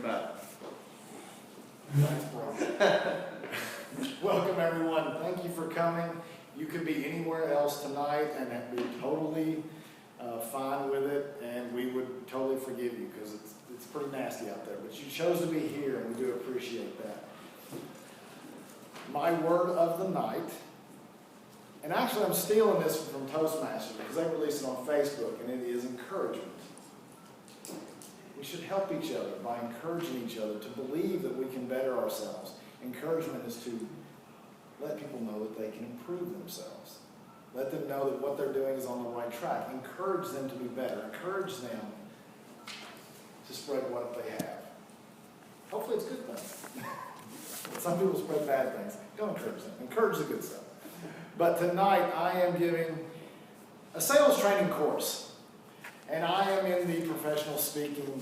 button. Thanks, bro. Welcome, everyone. Thank you for coming. You could be anywhere else tonight, and we're totally fine with it, and we would totally forgive you because it's pretty nasty out there. But you chose to be here, and we do appreciate that. My word of the night, and actually I'm stealing this from Toastmasters because they released it on Facebook, and it is encouragement. We should help each other by encouraging each other to believe that we can better ourselves. Encouragement is to let people know that they can improve themselves. Let them know that what they're doing is on the right track. Encourage them to be better. Encourage them to spread what they have. Hopefully it's good things. Some people spread bad things. Don't encourage them. Encourage the good stuff. But tonight I am giving a sales training course. And I am in the professional speaking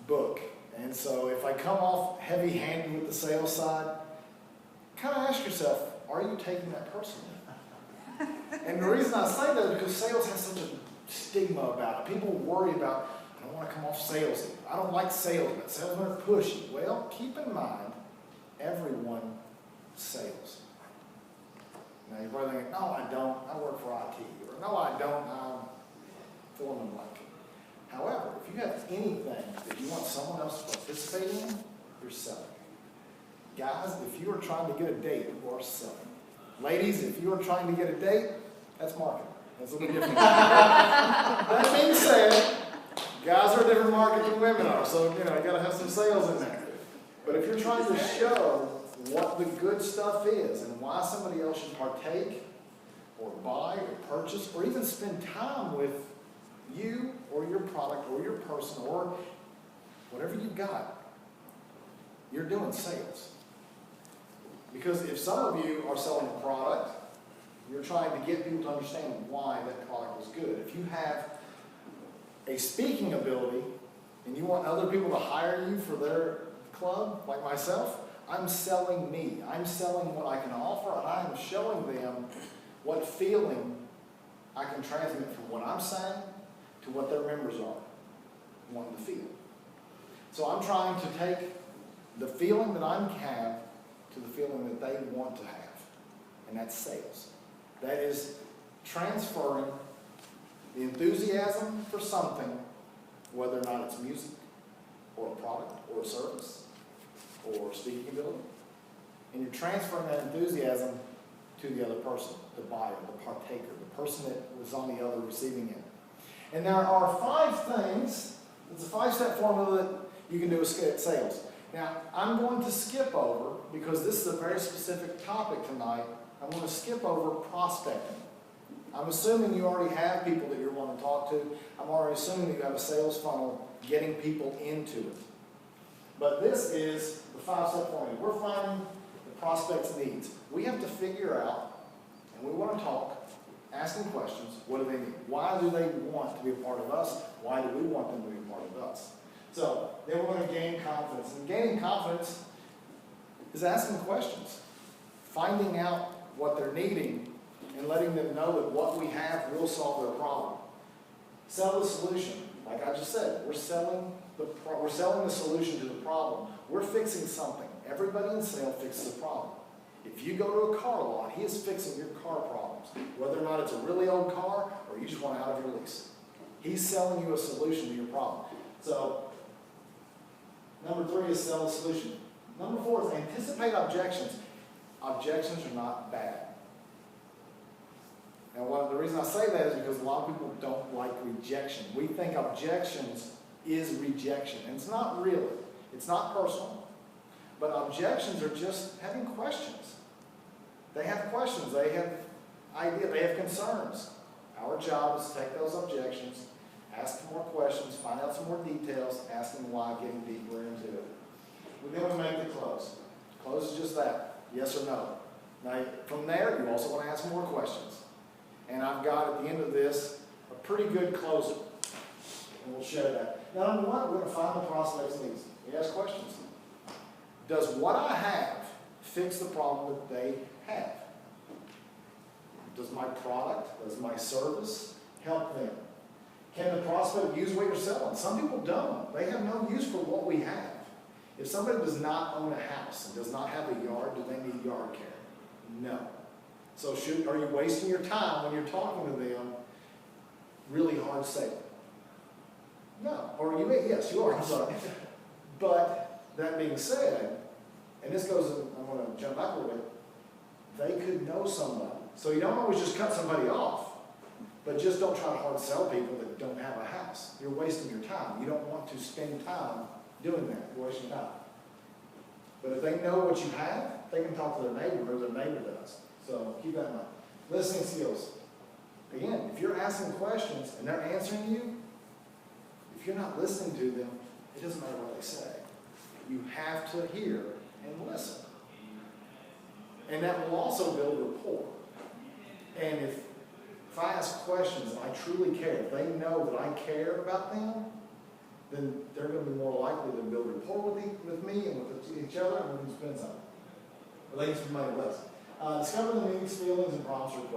book. And so if I come off heavy-handed with the sales side, kind of ask yourself, are you taking that personally? And the reason I say that is because sales has such a stigma about it. People worry about, I don't want to come off salesy. I don't like salesmen. Salesmen are pushy. Well, keep in mind, everyone sells. Now you're probably thinking, no, I don't. I work for IT. Or no, I don't. I'm foreman-like. However, if you have anything that you want someone else to participate in, you're selling. Guys, if you are trying to get a date, you are selling. Ladies, if you are trying to get a date, that's marketing. That's a little different. That being said, guys are a different market than women are, so you got to have some sales in there. But if you're trying to show what the good stuff is and why somebody else should partake or buy or purchase or even spend time with you or your product or your person or whatever you've got, you're doing sales. Because if some of you are selling a product, you're trying to get people to understand why that product was good. If you have a speaking ability and you want other people to hire you for their club, like myself, I'm selling me. I'm selling what I can offer, and I am showing them what feeling I can transmit from what I'm saying to what their members are wanting to feel. So I'm trying to take the feeling that I have to the feeling that they want to have, and that's sales. That is transferring the enthusiasm for something, whether or not it's music, or a product, or a service, or speaking ability, and you're transferring that enthusiasm to the other person, the buyer, the partaker, the person that was on the other receiving end. And there are 5 things, it's a 5-step formula that you can do with sales. Now, I'm going to skip over, because this is a very specific topic tonight, I'm going to skip over prospecting. I'm assuming you already have people that you're wanting to talk to. I'm already assuming that you have a sales funnel getting people into it. But this is the 5-step formula. We're finding the prospect's needs. We have to figure out, and we want to talk, asking questions, what do they need? Why do they want to be a part of us? Why do we want them to be a part of us? So, then we're going to gain confidence. And gaining confidence is asking questions, finding out what they're needing, and letting them know that what we have will solve their problem. Sell the solution. Like I just said, we're selling the solution to the problem. We're fixing something. Everybody in sales fixes a problem. If you go to a car lot, he is fixing your car problems. Whether or not it's a really old car or you just want out of your lease. He's selling you a solution to your problem. So, number 3 is sell the solution. Number 4 is anticipate objections. Objections are not bad. Now, the reason I say that is because a lot of people don't like rejection. We think objections is rejection, and it's not really. It's not personal. But objections are just having questions. They have questions. They have ideas. They have concerns. Our job is to take those objections, ask more questions, find out some more details, ask them why, getting deeper into it. Then we make the close. Close is just that, yes or no. Now, from there, you also want to ask more questions. And I've got, at the end of this, a pretty good closer. And we'll share that. Now, number 1, we're going to find the prospect's needs. We ask questions. Does what I have fix the problem that they have? Does my product, does my service help them? Can the prospect use what you're selling? Some people don't. They have no use for what we have. If somebody does not own a house and does not have a yard, do they need yard care? No. So are you wasting your time when you're talking to them really hard selling? No. Or you may, yes, you are, I'm sorry. But that being said, and this goes, I'm going to jump back a little bit, they could know somebody. So you don't always just cut somebody off, but just don't try to hard sell people that don't have a house. You're wasting your time. You don't want to spend time doing that. You're wasting time. But if they know what you have, they can talk to their neighbor or their neighbor does. So keep that in mind. Listening skills. Again, if you're asking questions and they're answering you, if you're not listening to them, it doesn't matter what they say. You have to hear and listen. And that will also build rapport. And if I ask questions and I truly care, if they know that I care about them, then they're going to be more likely to build rapport with me and with each other, and we can spend something. Relates to money less. Discover the needs, feelings, and prompts requests.